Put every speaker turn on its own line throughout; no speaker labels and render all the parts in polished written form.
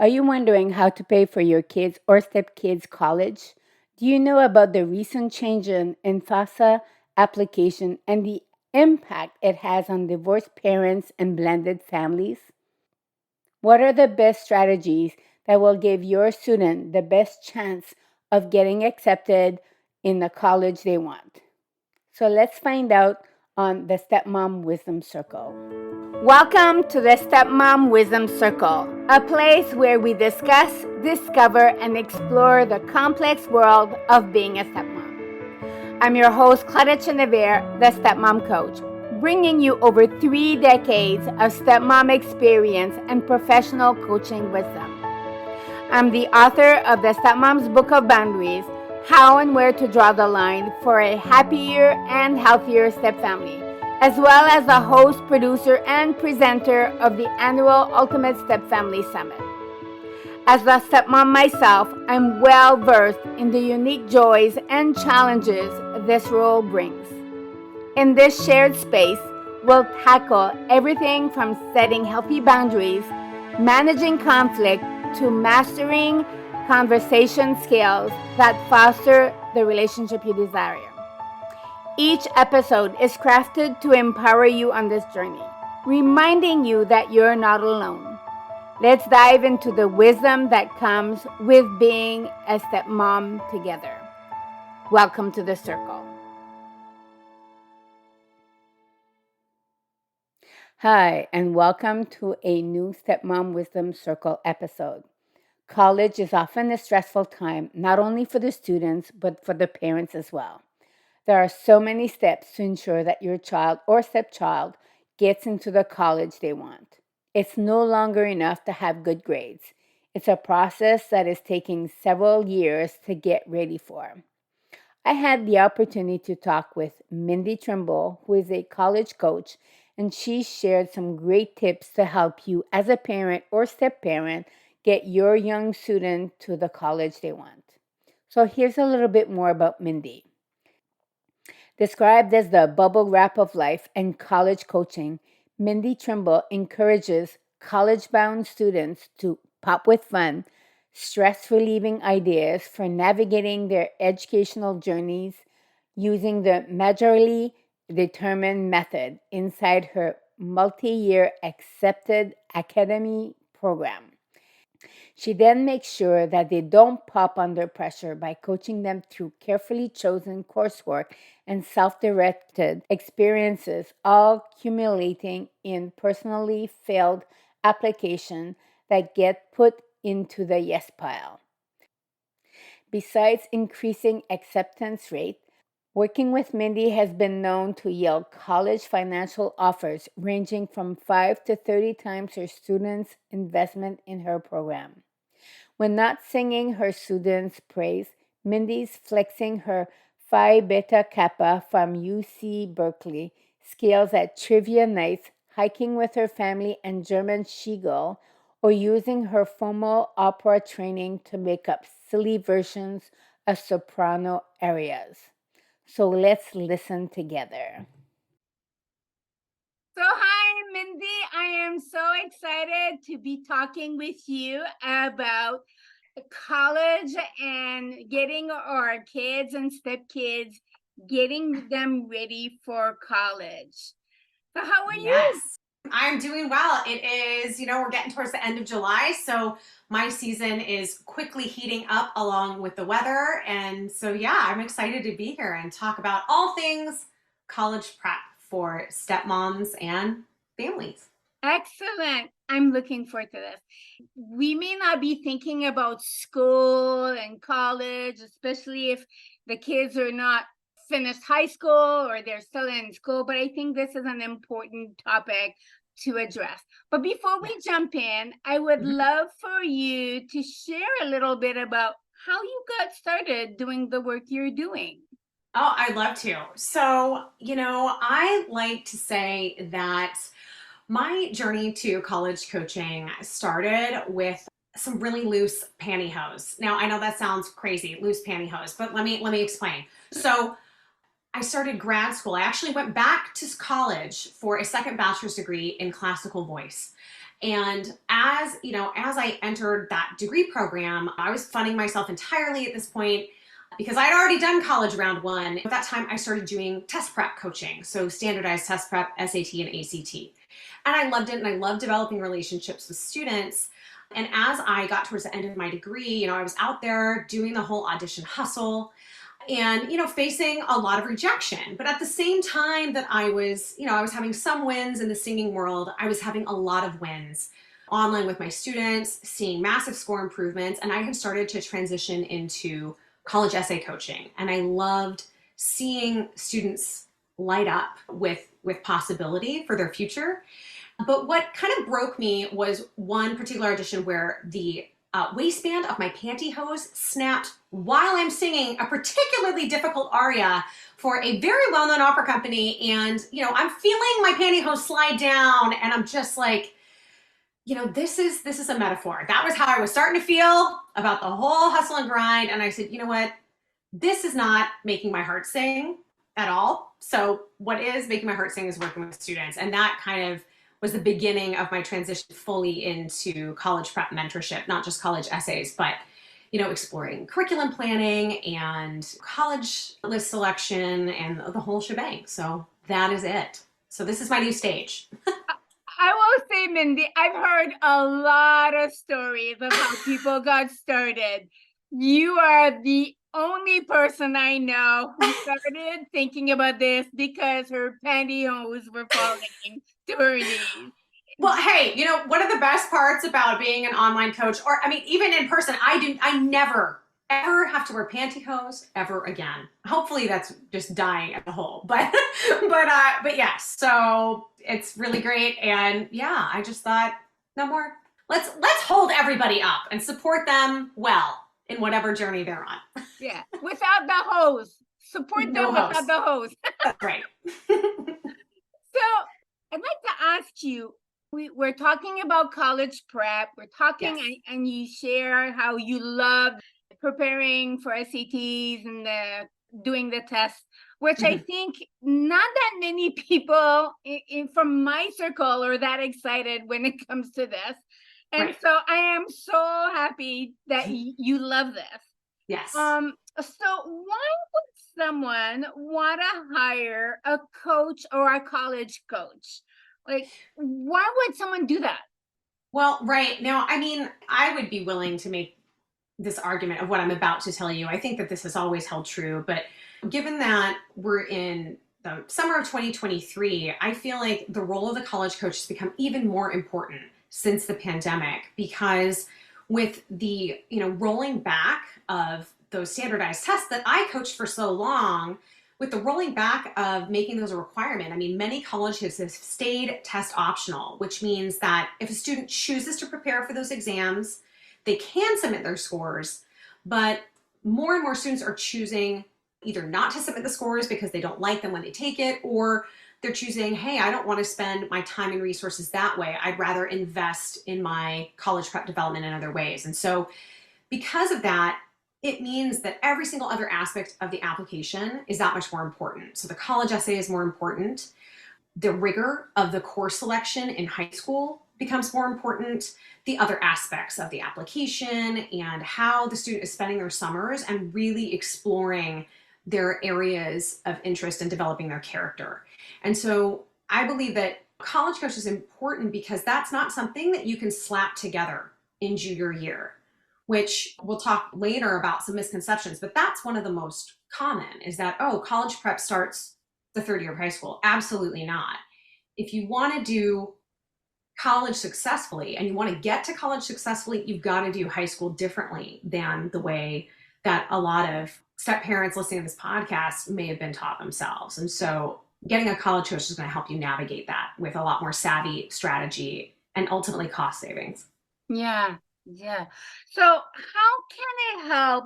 Are you wondering how to pay for your kids or stepkids' college? Do you know about the recent change in FAFSA application and the impact it has on divorced parents and blended families? What are the best strategies that will give your student the best chance of getting accepted in the college they want? So let's find out on the Stepmom Wisdom Circle. Welcome to the Stepmom Wisdom Circle, a place where we discuss, discover, and explore the complex world of being a stepmom. I'm your host, Claudia Chenevert, the Stepmom Coach, bringing you over 3 decades of stepmom experience and professional coaching wisdom. I'm the author of the Stepmom's Book of Boundaries, How and Where to Draw the Line for a Happier and Healthier Stepfamily, as well as the host, producer, and presenter of the annual Ultimate Stepfamily Summit. As a stepmom myself, I'm well versed in the unique joys and challenges this role brings. In this shared space, we'll tackle everything from setting healthy boundaries, managing conflict, to mastering conversation skills that foster the relationship you desire. Each episode is crafted to empower you on this journey, reminding you that you're not alone. Let's dive into the wisdom that comes with being a stepmom together. Welcome to the circle. Hi, and welcome to a new Stepmom Wisdom Circle episode. College is often a stressful time, not only for the students, but for the parents as well. There are so many steps to ensure that your child or stepchild gets into the college they want. It's no longer enough to have good grades. It's a process that is taking several years to get ready for. I had the opportunity to talk with Mindi Trimble, who is a college coach, and she shared some great tips to help you as a parent or step-parent get your young student to the college they want. So here's a little bit more about Mindi. Described as the bubble wrap of life and college coaching, Mindi Trimble encourages college-bound students to pop with fun, stress-relieving ideas for navigating their educational journeys using the majorly determined method inside her multi-year accepted academy program. She then makes sure that they don't pop under pressure by coaching them through carefully chosen coursework and self-directed experiences, all accumulating in personally failed application that get put into the yes pile. Besides increasing acceptance rate, working with Mindi has been known to yield college financial offers ranging from 5 to 30 times her students' investment in her program. When not singing her students' praise, Mindi's flexing her Phi Beta Kappa from UC Berkeley skills at trivia nights, hiking with her family and German Schiegel, or using her formal opera training to make up silly versions of soprano arias. So let's listen together. So, hi, Mindi. I am so excited to be talking with you about college and getting our kids and stepkids, getting them ready for college. So, how are you?
I'm doing well. It is, we're getting towards the end of July, so my season is quickly heating up along with the weather. And so, yeah, I'm excited to be here and talk about all things college prep for stepmoms and families.
Excellent. I'm looking forward to this. We may not be thinking about school and college, especially if the kids are not finished high school or they're still in school, but I think this is an important topic to address. But before we jump in, I would love for you to share a little bit about how you got started doing the work you're doing.
Oh, I'd love to. So, I like to say that my journey to college coaching started with some really loose pantyhose. Now, I know that sounds crazy, loose pantyhose, but let me explain. So, I started grad school. I actually went back to college for a second bachelor's degree in classical voice. And as you know, as I entered that degree program, I was funding myself entirely at this point because I'd already done college round one. At that time, I started doing test prep coaching, so standardized test prep, SAT and ACT. And I loved it, and I loved developing relationships with students. And as I got towards the end of my degree, I was out there doing the whole audition hustle and facing a lot of rejection. But at the same time that I was having some wins in the singing world, I was having a lot of wins online with my students, seeing massive score improvements, and I had started to transition into college essay coaching. And I loved seeing students light up with possibility for their future. But what kind of broke me was one particular audition where the waistband of my pantyhose snapped while I'm singing a particularly difficult aria for a very well-known opera company. And, I'm feeling my pantyhose slide down, and I'm just like, this is a metaphor. That was how I was starting to feel about the whole hustle and grind. And I said, you know what? This is not making my heart sing at all. So what is making my heart sing is working with students. And that kind of was the beginning of my transition fully into college prep mentorship, not just college essays, but exploring curriculum planning and college list selection and the whole shebang. So that is it. So this is my new stage.
I will say, Mindy, I've heard a lot of stories of how people got started. You are the only person I know who started thinking about this because her pantyhose were falling to her knees.
Well, hey, one of the best parts about being an online coach, or I mean, even in person, I never ever have to wear pantyhose ever again. Hopefully that's just dying as a whole. But yes, so it's really great. And yeah, I just thought no more. Let's hold everybody up and support them well in whatever journey they're on.
Yeah, without the hose. Support them without the hose.
That's right.
So I'd like to ask you, we're talking about college prep. We're talking, yes. And you share how you love preparing for SATs and doing the tests, which I think not that many people from my circle are that excited when it comes to this. And so I am so happy that you love this.
Yes.
So why would someone want to hire a coach or a college coach? Like, why would someone do that?
Well, right now, I mean, I would be willing to make this argument of what I'm about to tell you. I think that this has always held true, but given that we're in the summer of 2023, I feel like the role of the college coach has become even more important since the pandemic, because with the rolling back of those standardized tests that I coached for so long, with the rolling back of making those a requirement, I mean, many colleges have stayed test optional, which means that if a student chooses to prepare for those exams, they can submit their scores, but more and more students are choosing either not to submit the scores because they don't like them when they take it, or they're choosing, hey, I don't want to spend my time and resources that way. I'd rather invest in my college prep development in other ways. And so because of that, it means that every single other aspect of the application is that much more important. So the college essay is more important. The rigor of the course selection in high school becomes more important. The other aspects of the application and how the student is spending their summers and really exploring their areas of interest and developing their character. And so I believe that college coach is important because that's not something that you can slap together in junior year, which we'll talk later about some misconceptions, but that's one of the most common is that, oh, college prep starts the third year of high school. Absolutely not. If you want to do college successfully and you want to get to college successfully, you've got to do high school differently than the way that a lot of step parents listening to this podcast may have been taught themselves. And so getting a college coach is going to help you navigate that with a lot more savvy strategy and ultimately cost savings.
Yeah. Yeah. So how can it help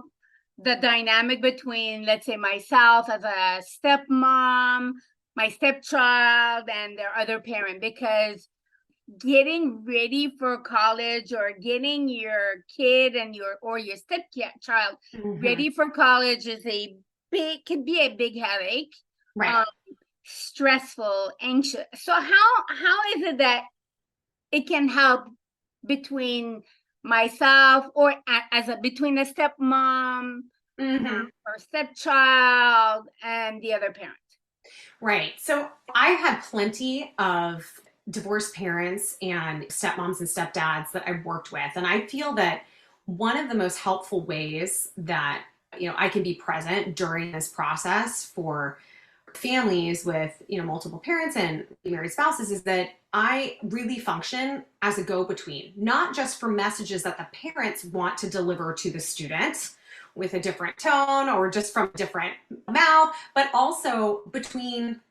the dynamic between, let's say, myself as a stepmom, my stepchild, and their other parent? Because getting ready for college or getting your kid and your stepchild ready for college can be a big headache.
Right.
Stressful, anxious. So how is it that it can help between myself or as a between a stepmom
Hmm.
or stepchild and the other parent.
Right. So I've had plenty of divorced parents and stepmoms and stepdads that I've worked with. And I feel that one of the most helpful ways that, I can be present during this process for families with, multiple parents and married spouses is that I really function as a go-between, not just for messages that the parents want to deliver to the student with a different tone or just from a different mouth, but also between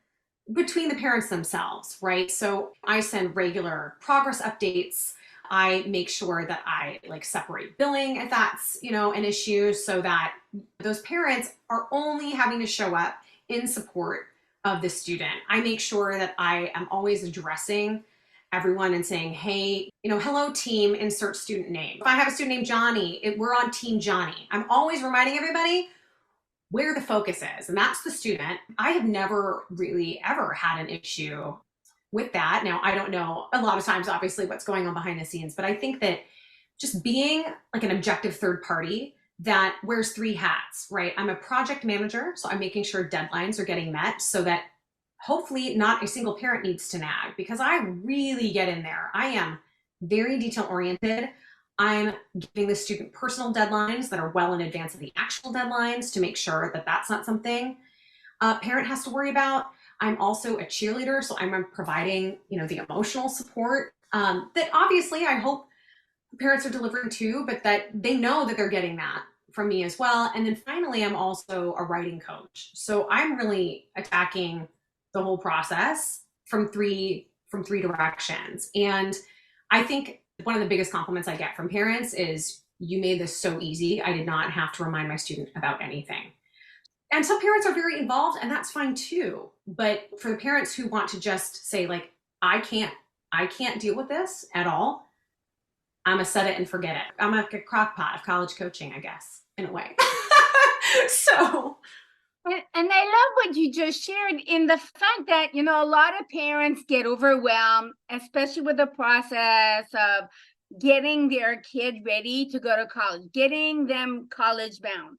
the parents themselves, right? So I send regular progress updates. I make sure that I like separate billing if that's, an issue so that those parents are only having to show up in support of the student. I make sure that I am always addressing everyone and saying, hey, hello team, insert student name. If I have a student named Johnny, we're on team Johnny. I'm always reminding everybody where the focus is, and that's the student. I have never really ever had an issue with that. Now, I don't know a lot of times, obviously, what's going on behind the scenes, but I think that just being like an objective third party that wears three hats, right? I'm a project manager, so I'm making sure deadlines are getting met so that hopefully not a single parent needs to nag because I really get in there. I am very detail oriented. I'm giving the student personal deadlines that are well in advance of the actual deadlines to make sure that that's not something a parent has to worry about. I'm also a cheerleader, so I'm providing, the emotional support that obviously I hope parents are delivering too, but that they know that they're getting that from me as well. And then finally, I'm also a writing coach. So I'm really attacking the whole process from three directions. And I think one of the biggest compliments I get from parents is you made this so easy. I did not have to remind my student about anything. And some parents are very involved and that's fine too. But for the parents who want to just say like I can't deal with this at all, I'm a set it and forget it. I'm like a crock pot of college coaching, I guess, in a way. So,
And I love what you just shared in the fact that, a lot of parents get overwhelmed, especially with the process of getting their kid ready to go to college, getting them college bound.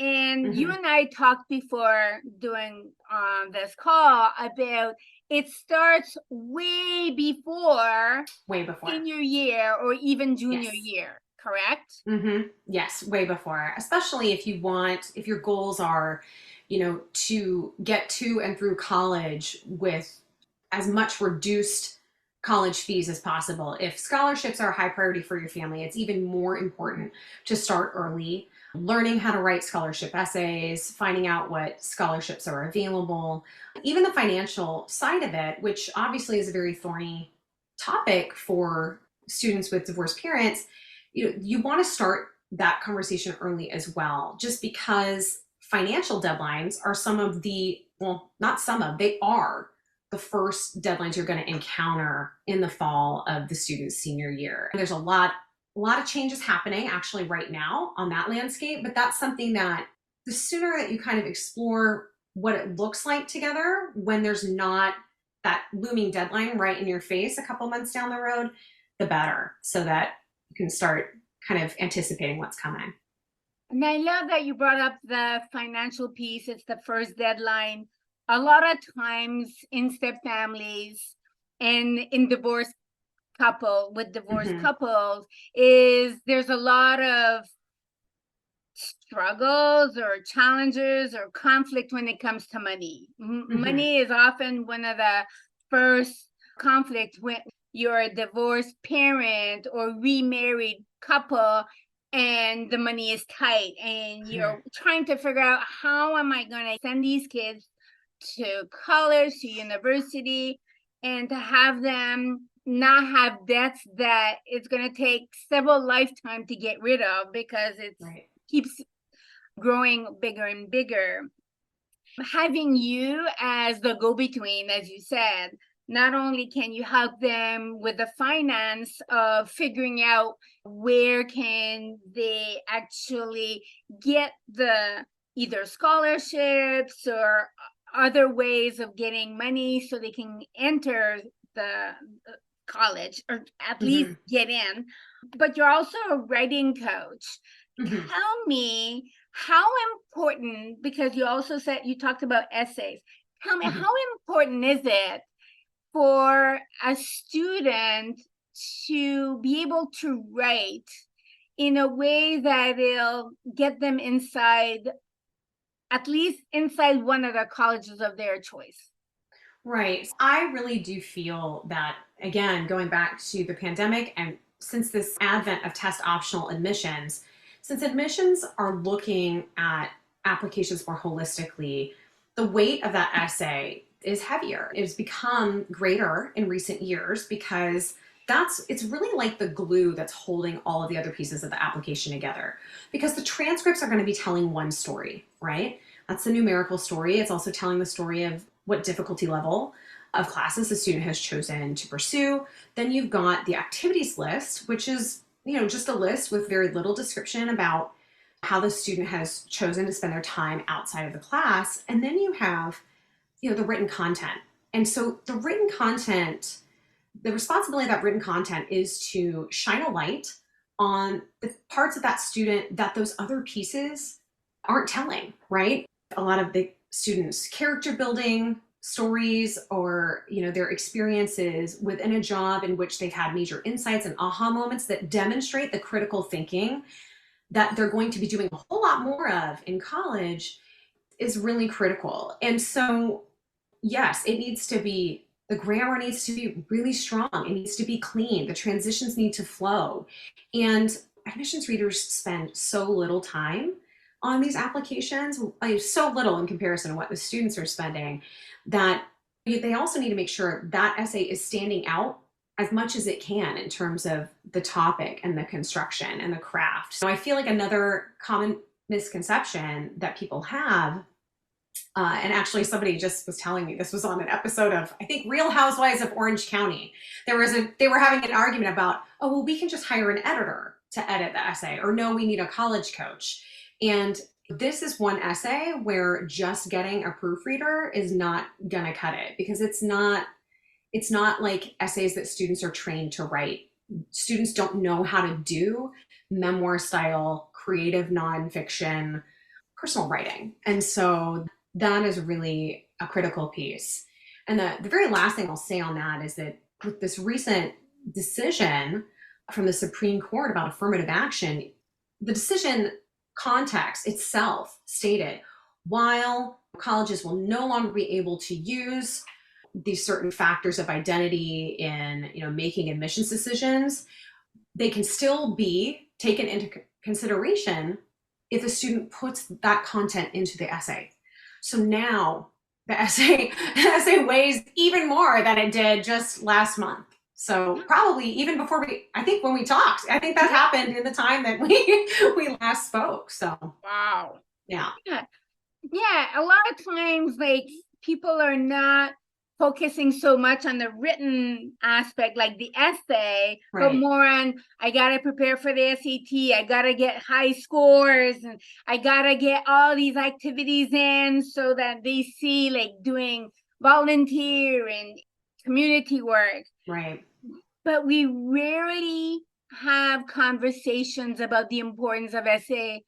And you
mhm,
and I talked before doing this call about it starts way before
way before.
senior year or even junior
Yes.
year, correct?
Yes, way before. Especially if your goals are, to get to and through college with as much reduced college fees as possible. If scholarships are a high priority for your family, it's even more important to start early, learning how to write scholarship essays, finding out what scholarships are available, even the financial side of it, which obviously is a very thorny topic for students with divorced parents. You want to start that conversation early as well, just because financial deadlines are some of the, well, not some of, they are the first deadlines you're going to encounter in the fall of the student's senior year. There's a lot of changes happening actually right now on that landscape, but that's something that the sooner that you kind of explore what it looks like together when there's not that looming deadline right in your face a couple months down the road, the better, so that you can start kind of anticipating what's coming.
And I love that you brought up the financial piece. It's the first deadline. A lot of times in step families and in divorced
Hmm.
couples, is there's a lot of struggles or challenges or conflict when it comes to money.
Hmm.
Money is often one of the first conflict when you're a divorced parent or remarried couple and the money is tight and you're trying to figure out how am I going to send these kids to college, to university, and to have them not have debts that it's going to take several lifetime to get rid of because it
Right.
keeps growing bigger and bigger. Having you as the go-between, as you said, not only can you help them with the finance of figuring out where can they actually get the either scholarships or other ways of getting money so they can enter the
college or at least
Hmm.
get in, but you're also a writing coach.
Hmm.
Tell me how important, because you also said you talked about essays. Tell me
Hmm.
how important is it for a student to be able to write in a way that it'll get them inside, at least inside one of the colleges of their choice?
Right. I really do feel that, again, going back to the pandemic and since this advent of test optional admissions, since admissions are looking at applications more holistically, the weight of that essay is heavier. It's become greater in recent years because it's really like the glue that's holding all of the other pieces of the application together. Because the transcripts are going to be telling one story, right? That's the numerical story. It's also telling the story of what difficulty level of classes the student has chosen to pursue. Then you've got the activities list, which is, just a list with very little description about how the student has chosen to spend their time outside of the class. And then you have, the written content. And so the written content, the responsibility of that written content is to shine a light on the parts of that student that those other pieces aren't telling, right? A lot of the students' character building stories or their experiences within a job in which they've had major insights and aha moments that demonstrate the critical thinking that they're going to be doing a whole lot more of in college is really critical. And so yes, the grammar needs to be really strong. It needs to be clean. The transitions need to flow. And admissions readers spend so little time on these applications, so little in comparison to what the students are spending, that they also need to make sure that essay is standing out as much as it can in terms of the topic and the construction and the craft. So I feel like another common misconception that people have, and actually, somebody just was telling me this was on an episode of, I think, Real Housewives of Orange County. They were having an argument about, oh, well, we can just hire an editor to edit the essay, or no, we need a college coach. And this is one essay where just getting a proofreader is not gonna cut it, because it's not like essays that students are trained to write. Students don't know how to do memoir style, creative nonfiction, personal writing. And so that is really a critical piece. And the very last thing I'll say on that is that with this recent decision from the Supreme Court about affirmative action, the decision context itself stated, while colleges will no longer be able to use these certain factors of identity in making admissions decisions, they can still be taken into consideration if a student puts that content into the essay. So now the essay weighs even more than it did just last month. So probably even before I think when we talked, I think that happened in the time that we last spoke. So
Wow.
yeah.
Yeah. Yeah, a lot of times, like, people are not focusing so much on the written aspect, like the essay, but
Right.
more on, I gotta prepare for the SAT, I gotta get high scores, and I gotta get all these activities in so that they see, like, doing volunteer and community work.
Right.
But we rarely have conversations about the importance of essays.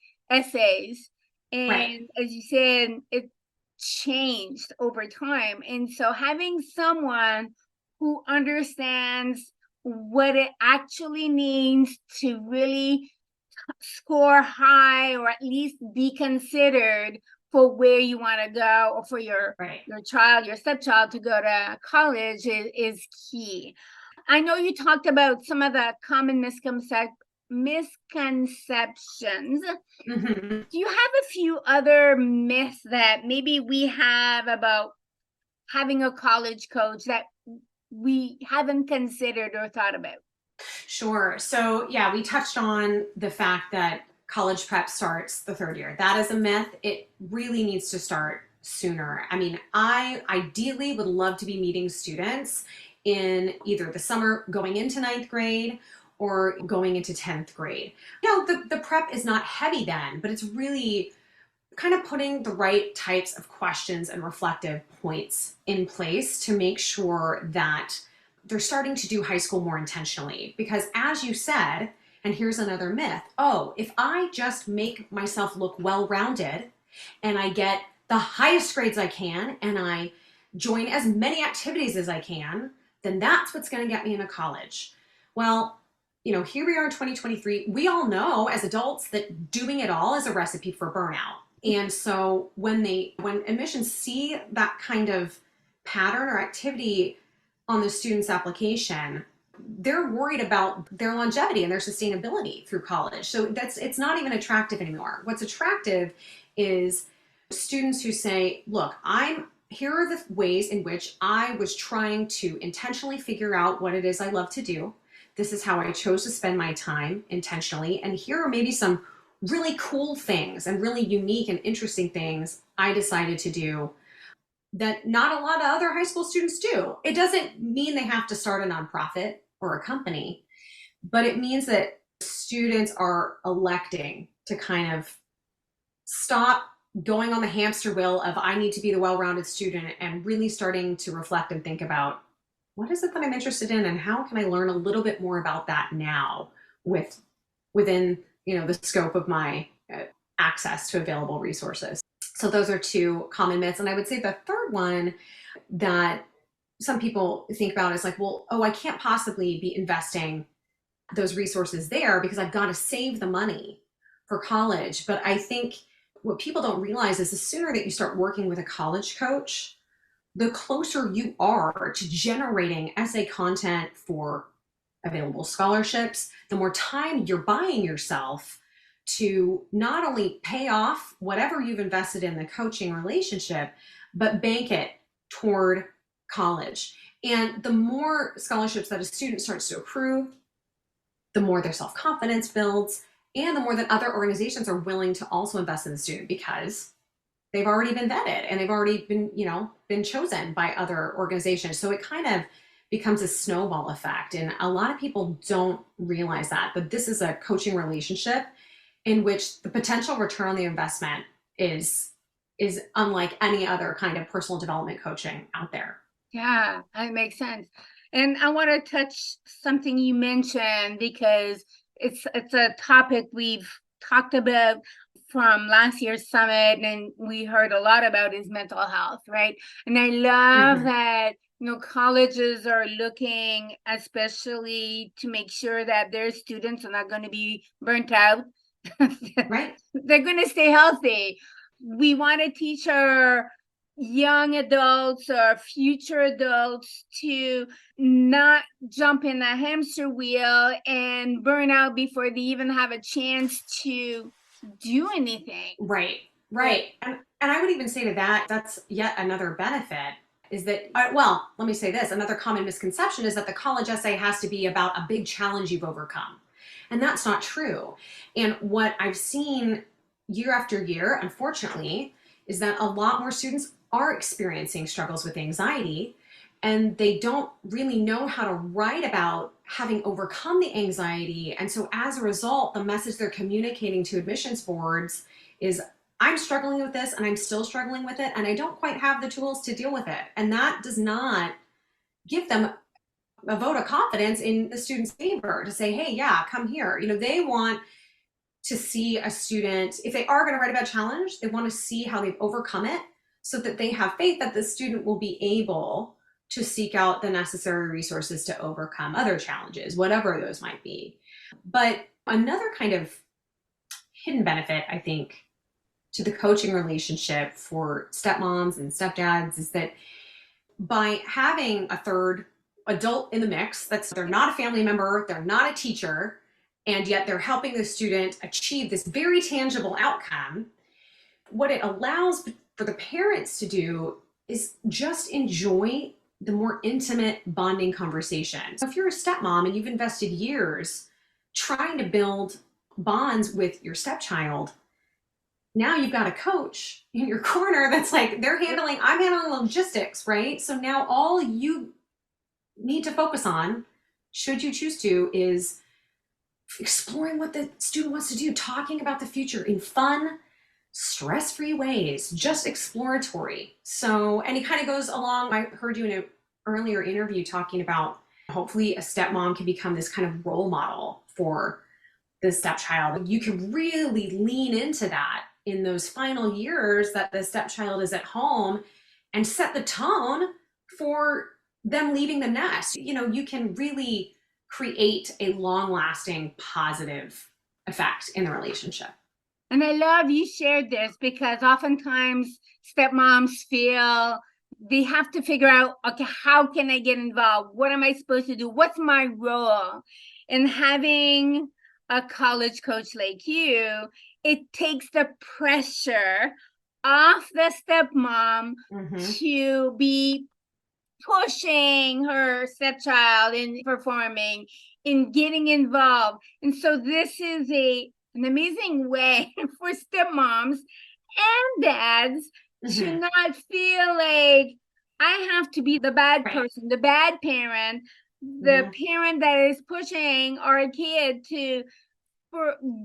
Right.
And as you said, it changed over time. And so having someone who understands what it actually means to really score high, or at least be considered for where you want to go, or for
Right.
your child, your stepchild, to go to college is key. I know you talked about some of the common misconceptions.
Mm-hmm.
Do you have a few other myths that maybe we have about having a college coach that we haven't considered or thought about?
Sure. So, yeah, we touched on the fact that college prep starts the third year. That is a myth. It really needs to start sooner. I mean, I ideally would love to be meeting students in either the summer going into ninth grade or going into 10th grade. The prep is not heavy then, but it's really kind of putting the right types of questions and reflective points in place to make sure that they're starting to do high school more intentionally because, as you said, and here's another myth, oh, if I just make myself look well-rounded and I get the highest grades I can and I join as many activities as I can, then that's what's going to get me into college. Well, here we are in 2023. We all know as adults that doing it all is a recipe for burnout. And so when admissions see that kind of pattern or activity on the student's application, they're worried about their longevity and their sustainability through college. So it's not even attractive anymore. What's attractive is students who say, look, here are the ways in which I was trying to intentionally figure out what it is I love to do. This is how I chose to spend my time intentionally. And here are maybe some really cool things and really unique and interesting things I decided to do that not a lot of other high school students do. It doesn't mean they have to start a nonprofit or a company, but it means that students are electing to kind of stop going on the hamster wheel of I need to be the well-rounded student and really starting to reflect and think about what is it that I'm interested in and how can I learn a little bit more about that now within the scope of my access to available resources. So those are two common myths. And I would say the third one that some people think about is like, well, oh, I can't possibly be investing those resources there because I've got to save the money for college. But I think what people don't realize is the sooner that you start working with a college coach, the closer you are to generating essay content for available scholarships, the more time you're buying yourself to not only pay off whatever you've invested in the coaching relationship, but bank it toward college. And the more scholarships that a student starts to accrue, the more their self-confidence builds, and the more that other organizations are willing to also invest in the student because they've already been vetted and they've already been chosen by other organizations. So it kind of becomes a snowball effect. And a lot of people don't realize that this is a coaching relationship in which the potential return on the investment is unlike any other kind of personal development coaching out there.
Yeah, that makes sense. And I want to touch something you mentioned because it's a topic we've talked about from last year's summit and we heard a lot about is mental health, right? And I love that colleges are looking especially to make sure that their students are not going to be burnt out.
Right.
They're going to stay healthy. We want to teach our young adults or future adults to not jump in the hamster wheel and burn out before they even have a chance to do anything.
Right. And I would even say to that's yet another benefit is that, well, let me say this, another common misconception is that the college essay has to be about a big challenge you've overcome. And that's not true. And what I've seen year after year, unfortunately, is that a lot more students are experiencing struggles with anxiety and they don't really know how to write about having overcome the anxiety. And so as a result, the message they're communicating to admissions boards is, I'm struggling with this and I'm still struggling with it and I don't quite have the tools to deal with it. And that does not give them a vote of confidence in the student's favor to say, hey, yeah, come here. They want to see a student, if they are going to write about a challenge, they want to see how they've overcome it so that they have faith that the student will be able to seek out the necessary resources to overcome other challenges, whatever those might be. But another kind of hidden benefit, I think, to the coaching relationship for stepmoms and stepdads is that by having a third adult in the mix, they're not a family member, they're not a teacher, and yet they're helping the student achieve this very tangible outcome, what it allows for the parents to do is just enjoy the more intimate bonding conversation. So if you're a stepmom and you've invested years trying to build bonds with your stepchild, now you've got a coach in your corner that's like, I'm handling logistics, right? So now all you need to focus on, should you choose to, is exploring what the student wants to do, talking about the future in fun, stress-free ways, just exploratory. So, and it kind of goes along, I heard you in an earlier interview talking about Hopefully a stepmom can become this kind of role model for the stepchild. You can really lean into that in those final years that the stepchild is at home and set the tone for them leaving the nest. You can really create a long lasting positive effect in the relationship.
And I love you shared this because oftentimes stepmoms feel they have to figure out, okay, how can I get involved? What am I supposed to do? What's my role? And having a college coach like you, it takes the pressure off the stepmom to be pushing her stepchild in performing, in getting involved. And so this is an amazing way for stepmoms and dads to not feel like I have to be the bad person, the bad parent, the parent that is pushing our kid to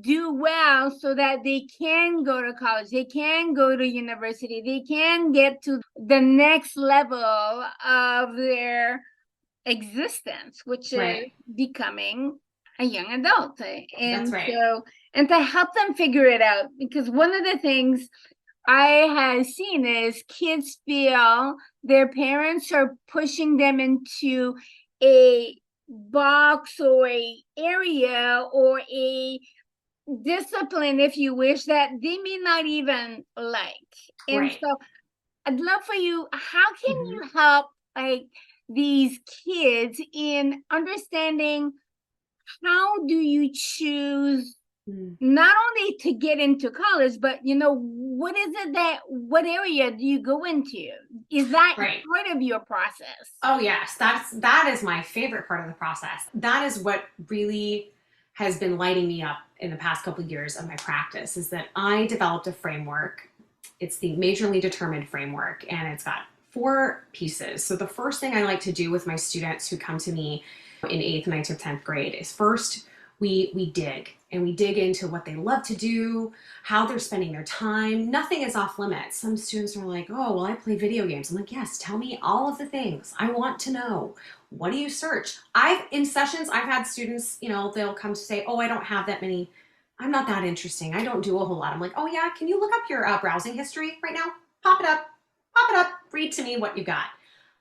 do well so that they can go to college, they can go to university, they can get to the next level of their existence, which is becoming a young adult. And so, and to help them figure it out, because one of the things I have seen is kids feel their parents are pushing them into a box or a area or a discipline, if you wish, that they may not even like. And so I'd love for you, how can you help like these kids in understanding how do you choose not only to get into college, but what is it what area do you go into? Is that part of your process?
Oh yes, that is my favorite part of the process. That is what really has been lighting me up in the past couple of years of my practice, is that I developed a framework. It's the majorly determined framework, and it's got 4 pieces. So the first thing I like to do with my students who come to me in 8th, 9th, or 10th grade is first we dig, and we dig into what they love to do, how they're spending their time. Nothing is off limits. Some students are like, oh, well, I play video games. I'm like, yes, tell me all of the things. I want to know. What do you search? In sessions, I've had students, they'll come to say, oh, I don't have that many. I'm not that interesting. I don't do a whole lot. I'm like, oh yeah, can you look up your browsing history right now? Pop it up, read to me what you got.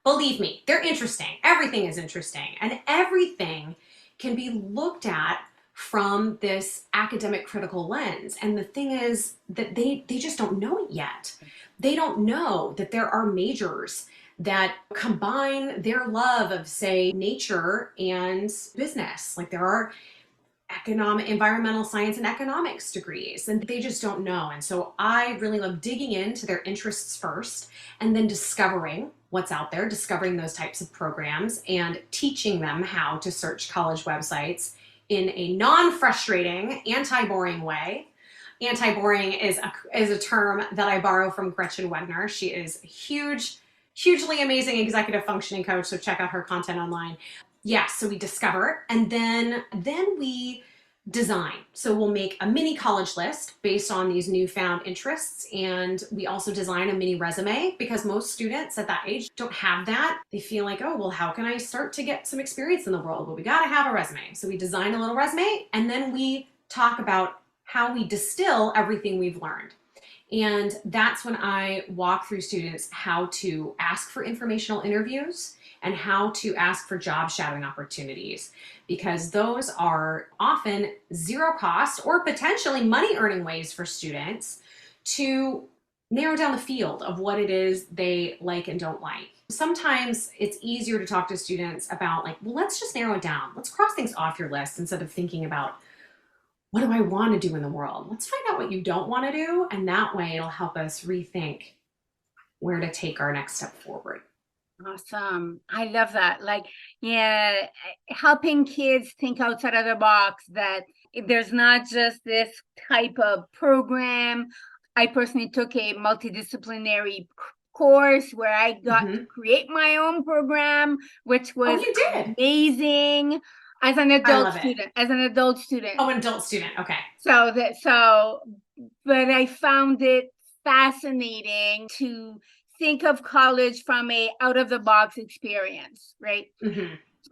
Believe me, they're interesting. Everything is interesting, and everything can be looked at from this academic critical lens. And the thing is that they just don't know it yet. They don't know that there are majors that combine their love of, say, nature and business. Like there are environmental science and economics degrees, and they just don't know. And so I really love digging into their interests first and then discovering what's out there, discovering those types of programs and teaching them how to search college websites in a non-frustrating, anti-boring way. Anti-boring is a term that I borrow from Gretchen Wegner. She is a hugely amazing executive functioning coach, so check out her content online. So we discover, and then we design. So we'll make a mini college list based on these newfound interests, and we also design a mini resume, because most students at that age don't have that. They feel like, oh, well, how can I start to get some experience in the world? Well, we got to have a resume. So we design a little resume, and then we talk about how we distill everything we've learned. And that's when I walk through students how to ask for informational interviews and how to ask for job shadowing opportunities, because those are often zero cost or potentially money earning ways for students to narrow down the field of what it is they like and don't like. Sometimes it's easier to talk to students about, like, well, let's just narrow it down. Let's cross things off your list instead of thinking about, what do I want to do in the world? Let's find out what you don't want to do. And that way it'll help us rethink where to take our next step forward.
Awesome. I love that. Like, helping kids think outside of the box, that there's not just this type of program. I personally took a multidisciplinary course where I got to create my own program, which was amazing as an adult student. Oh, an adult student.
Okay.
But I found it fascinating to think of college from a out of the box experience, right?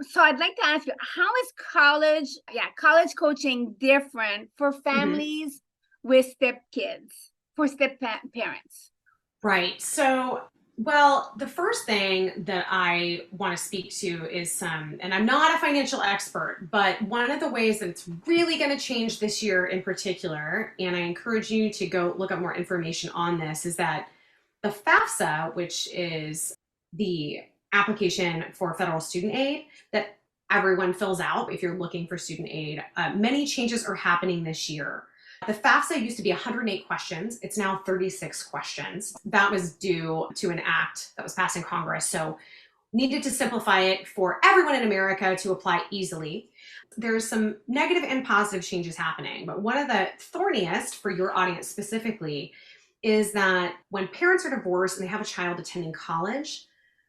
So I'd like to ask you, how is college coaching different for
Mhm.
families with step kids, for parents?
Right. So, well, the first thing that I want to speak to is and I'm not a financial expert, but one of the ways that it's really going to change this year in particular, and I encourage you to go look up more information on this, is that the FAFSA, which is the application for federal student aid that everyone fills out if you're looking for student aid, many changes are happening this year. The FAFSA used to be 108 questions. It's now 36 questions. That was due to an act that was passed in Congress. So needed to simplify it for everyone in America to apply easily. There's some negative and positive changes happening, but one of the thorniest for your audience specifically is that when parents are divorced and they have a child attending college,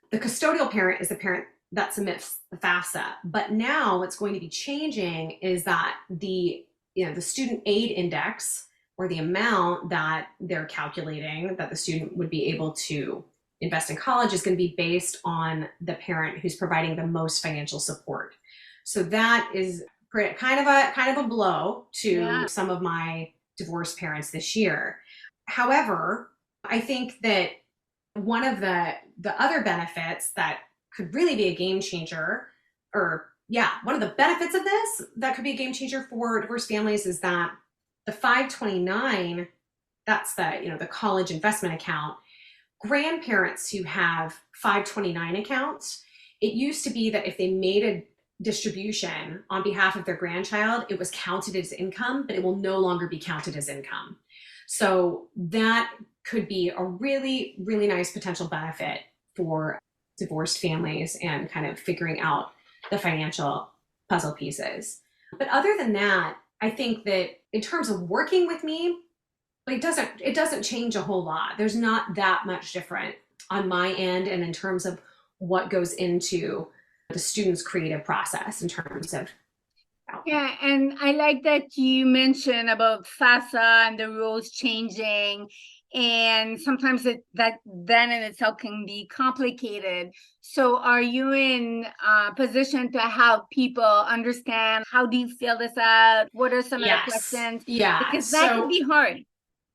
the custodial parent is the parent that submits the FAFSA. But now what's going to be changing is that the student aid index, or the amount that they're calculating that the student would be able to invest in college, is going to be based on the parent who's providing the most financial support. So that is kind of a blow to
Yeah.
some of my divorced parents this year. However, I think that one of the other benefits that could really be a game changer, or yeah, one of the benefits of this that could be a game changer for divorced families, is that the 529, that's the college investment account, grandparents who have 529 accounts, it used to be that if they made a distribution on behalf of their grandchild, it was counted as income, but it will no longer be counted as income. So that could be a really, really nice potential benefit for divorced families and kind of figuring out the financial puzzle pieces. But other than that, I think that in terms of working with me, it doesn't change a whole lot. There's not that much different on my end and in terms of what goes into the student's creative process in terms of outcome.
Yeah, and I like that you mentioned about FAFSA and the rules changing, and sometimes that then in itself can be complicated. So, are you in a position to help people understand how do you fill this out? What are some of the
Yes.
questions?
Yeah.
Because that can
So
be hard.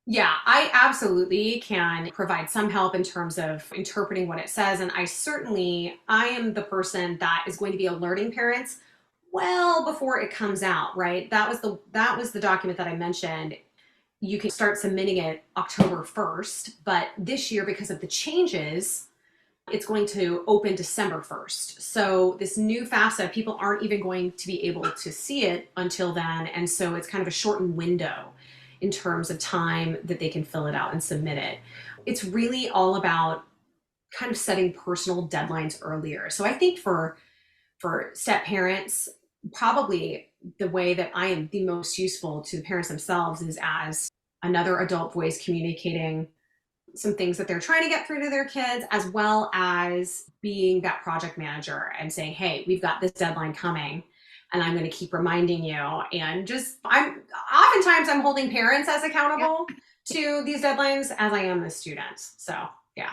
yeah, I absolutely can provide some help in terms of interpreting what it says. And I am the person that is going to be alerting parents well before it comes out, right? That was the document that I mentioned. You can start submitting it October 1st, but this year, because of the changes, it's going to open December 1st. So this new FAFSA, people aren't even going to be able to see it until then. And so it's kind of a shortened window in terms of time that they can fill it out and submit it. It's really all about kind of setting personal deadlines earlier. So I think for step parents, probably the way that I am the most useful to the parents themselves is as another adult voice communicating some things that they're trying to get through to their kids, as well as being that project manager and saying, hey, we've got this deadline coming and I'm going to keep reminding you. And I'm holding parents as
Yeah.
accountable to these deadlines as I am the students. So yeah.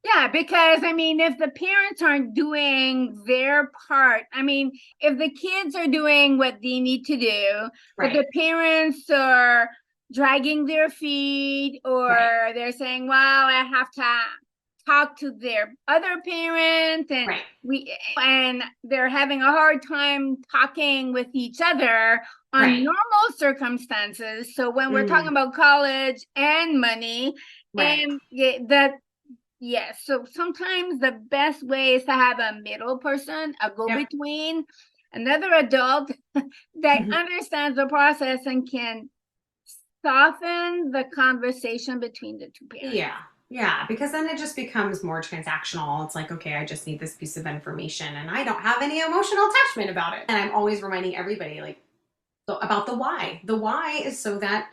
Yeah, because I mean, if the parents aren't doing their part, I mean, if the kids are doing what they need to do, but
Right.
the parents are dragging their feet,
Right.
or they're saying, well, I have to talk to their other parent,
Right.
and they're having a hard time talking with each other on
Right.
normal circumstances. So when we're talking
Mm,
about college and money,
right.
and that yes. So sometimes the best way is to have a middle person, a go
Yep.
between, another adult that understands the process and can soften the conversation between the two parents.
Yeah. Yeah. Because then it just becomes more transactional. It's like, okay, I just need this piece of information and I don't have any emotional attachment about it. And I'm always reminding everybody, like, about the why. The why is so that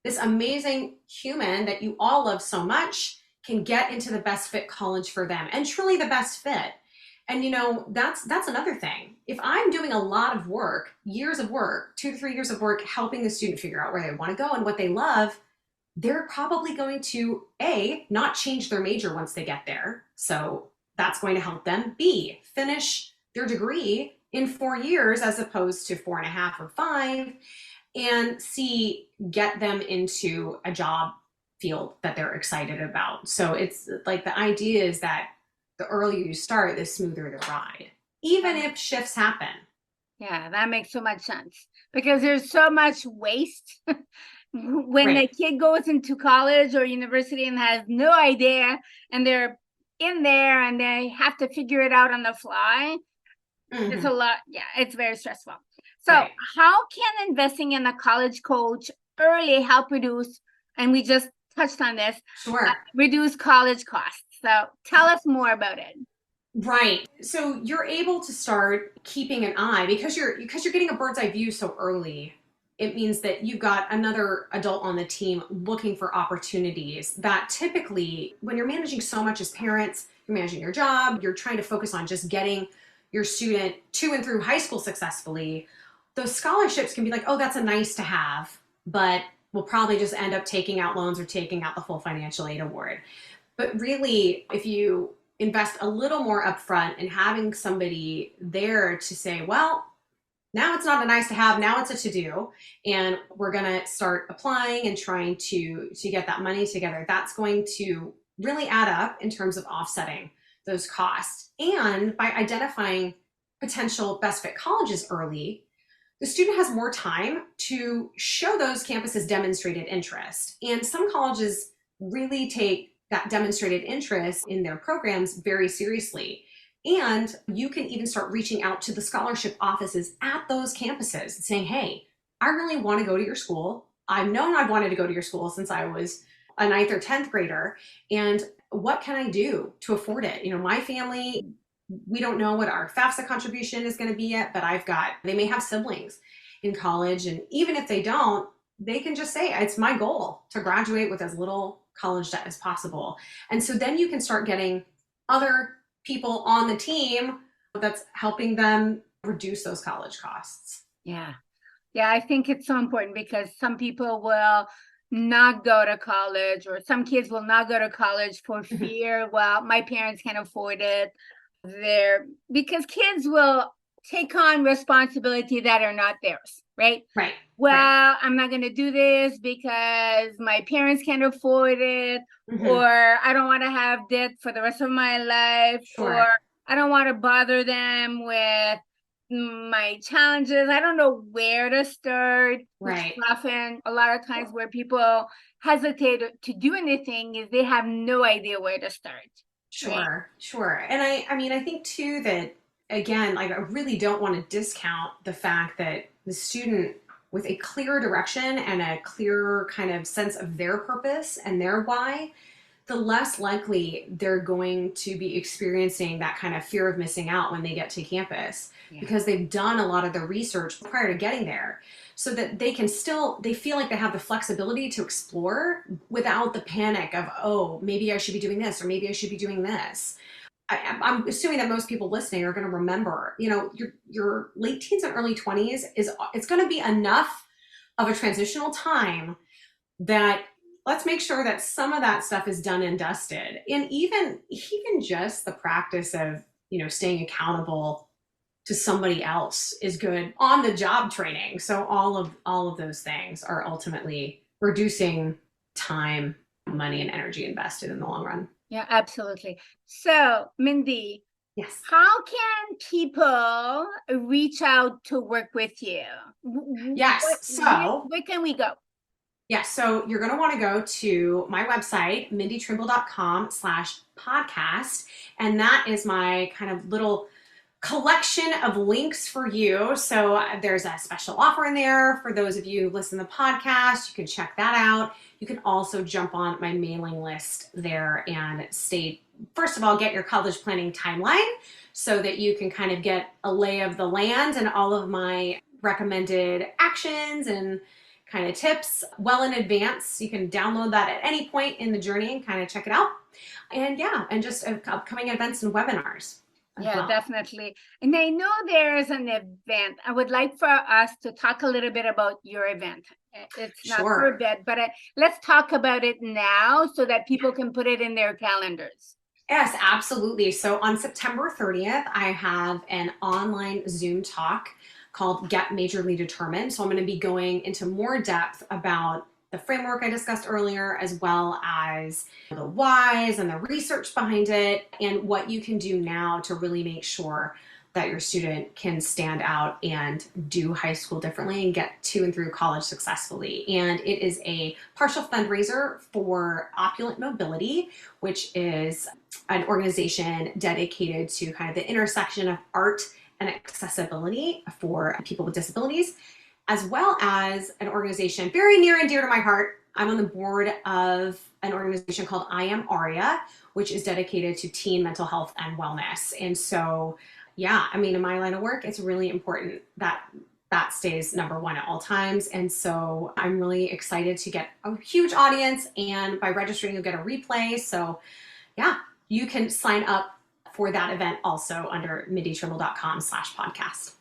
this amazing human that you all love so much can get into the best fit college for them, and truly the best fit. And that's another thing. If I'm doing a lot of work, years of work, 2 to 3 years of work, helping the student figure out where they want to go and what they love, they're probably going to A, not change their major once they get there. So that's going to help them. B, finish their degree in 4 years as opposed to 4.5 or 5, and get them into a job field that they're excited about. So it's like the idea is that the earlier you start, the smoother the ride, even if shifts happen.
Yeah, that makes so much sense because there's so much waste when the
Right.
kid goes into college or university and has no idea, and they're in there and they have to figure it out on the fly. It's a
Hmm.
lot. Yeah, it's very stressful. So,
Right.
how can investing in a college coach early help reduce, and we just touched on this,
Sure.
reduce college costs? So, tell us more about it.
Right. So you're able to start keeping an eye because you're getting a bird's eye view so early. It means that you've got another adult on the team looking for opportunities that typically when you're managing so much as parents, you're managing your job, you're trying to focus on just getting your student to and through high school successfully. Those scholarships can be like, oh, that's a nice to have, but we'll probably just end up taking out loans or taking out the full financial aid award. But really, if you invest a little more upfront and having somebody there to say, well, now it's not a nice to have, now it's a to do, and we're going to start applying and trying to get that money together. That's going to really add up in terms of offsetting those costs. And by identifying potential best fit colleges early, the student has more time to show those campuses demonstrated interest. And some colleges really take that demonstrated interest in their programs very seriously. And you can even start reaching out to the scholarship offices at those campuses saying, hey, I really want to go to your school. I've known I've wanted to go to your school since I was a ninth or 10th grader. And what can I do to afford it? My family, we don't know what our FAFSA contribution is going to be yet, but they may have siblings in college. And even if they don't, they can just say, it's my goal to graduate with as little college debt as possible. And so then you can start getting other people on the team that's helping them reduce those college costs.
Yeah. Yeah, I think it's so important because some people will not go to college, or some kids will not go to college for fear, well, my parents can't afford it. Because kids will take on responsibility that are not theirs, right?
Right.
Well,
Right.
I'm not going to do this because my parents can't afford it,
Mm-hmm.
or I don't want to have debt for the rest of my life, or
Sure.
I don't want to bother them with my challenges. I don't know where to start, which is
Right.
often a lot of times where people hesitate to do anything is they have no idea where to start. Right?
Sure. Sure. And I think too that again, like I really don't want to discount the fact that the student with a clearer direction and a clearer kind of sense of their purpose and their why, the less likely they're going to be experiencing that kind of fear of missing out when they get to campus,
Yeah.
because they've done a lot of the research prior to getting there, so that they feel like they have the flexibility to explore without the panic of, oh, maybe I should be doing this or maybe I should be doing this. I'm assuming that most people listening are going to remember, your late teens and early 20s it's going to be enough of a transitional time that let's make sure that some of that stuff is done and dusted. And even just the practice of, staying accountable to somebody else is good on the job training. So all of those things are ultimately reducing time, money, and energy invested in the long run.
Yeah, absolutely. So, Mindi,
Yes.
how can people reach out to work with you?
Yes. So
Where can we go?
yeah, so you're going to want to go to my website, mindytrimble.com/podcast. And that is my kind of little collection of links for you. So there's a special offer in there for those of you who listen to the podcast. You can check that out. You can also jump on my mailing list there and first of all, get your college planning timeline so that you can kind of get a lay of the land and all of my recommended actions and kind of tips well in advance. You can download that at any point in the journey and kind of check it out. And yeah, and just upcoming events and webinars.
Yeah, definitely. And I know there's an event. I would like for us to talk a little bit about your event. It's not for a bit, but let's talk about it now so that people can put it in their calendars.
Yes, absolutely. So on September 30th, I have an online Zoom talk called Get Majorly Determined. So I'm going to be going into more depth about the framework I discussed earlier, as well as the whys and the research behind it, and what you can do now to really make sure that your student can stand out and do high school differently and get to and through college successfully. And it is a partial fundraiser for Opulent Mobility, which is an organization dedicated to kind of the intersection of art and accessibility for people with disabilities, as well as an organization very near and dear to my heart. I'm on the board of an organization called I Am Aria, which is dedicated to teen mental health and wellness. And so, yeah, I mean, in my line of work, it's really important that that stays number one at all times. And so I'm really excited to get a huge audience. And by registering, you'll get a replay. So, yeah, you can sign up for that event also under minditrimble.com/podcast.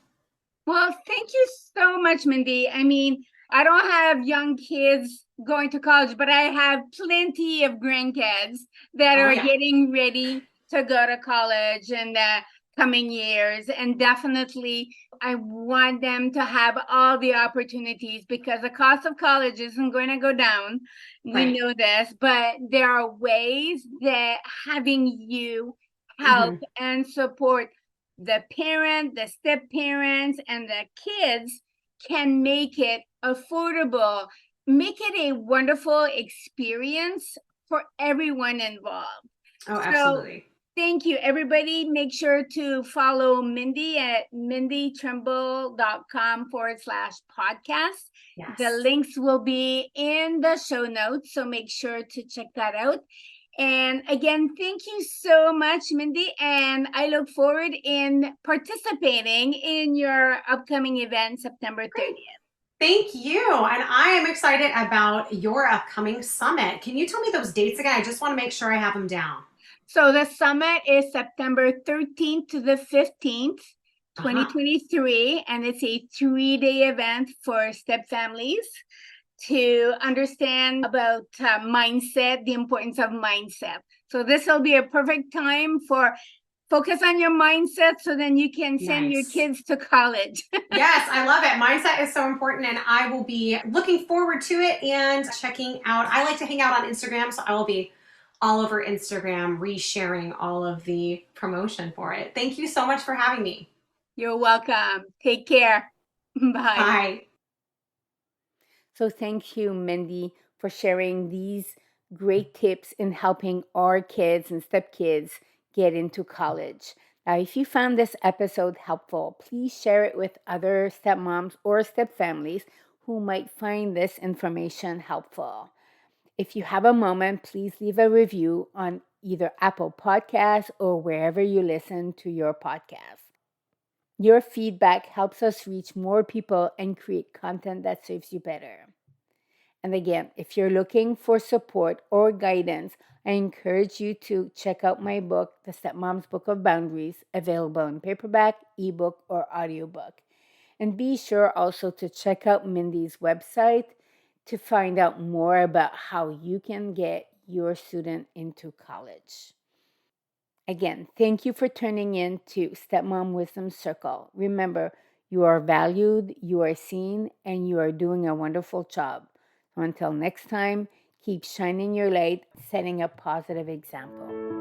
Well, thank you so much, Mindy. I mean, I don't have young kids going to college, but I have plenty of grandkids that
Oh,
are
yeah.
getting ready to go to college in the coming years. And definitely, I want them to have all the opportunities because the cost of college isn't going to go down. We
Right.
know this, but there are ways that having you help
Mm-hmm.
and support the parent, the step parents, and the kids can make it affordable, make it a wonderful experience for everyone involved.
Oh,
So
absolutely.
thank you, everybody. Make sure to follow Mindy at minditrimble.com/podcast. The
Yes.
links will be in the show notes, so make sure to check that out. And again, thank you so much, Mindy. And I look forward in participating in your upcoming event, September 30th.
Thank you. And I am excited about your upcoming summit. Can you tell me those dates again? I just want to make sure I have them down.
So the summit is September 13th to the 15th,
Uh-huh.
2023, and it's a 3-day event for step families to understand about mindset, the importance of mindset. So this will be a perfect time for focus on your mindset so then you can send your
Nice.
kids to college.
Yes, I love it. Mindset is so important, and I will be looking forward to it and checking out. I like to hang out on Instagram, so I will be all over Instagram resharing all of the promotion for it. Thank you so much for having me.
You're welcome. Take care. Bye.
Bye.
So thank you, Mindy, for sharing these great tips in helping our kids and stepkids get into college. Now, if you found this episode helpful, please share it with other stepmoms or stepfamilies who might find this information helpful. If you have a moment, please leave a review on either Apple Podcasts or wherever you listen to your podcast. Your feedback helps us reach more people and create content that serves you better. And again, if you're looking for support or guidance, I encourage you to check out my book, The Stepmom's Book of Boundaries, available in paperback, ebook, or audiobook. And be sure also to check out Mindy's website to find out more about how you can get your student into college. Again, thank you for tuning in to Stepmom Wisdom Circle. Remember, you are valued, you are seen, and you are doing a wonderful job. So until next time, keep shining your light, setting a positive example.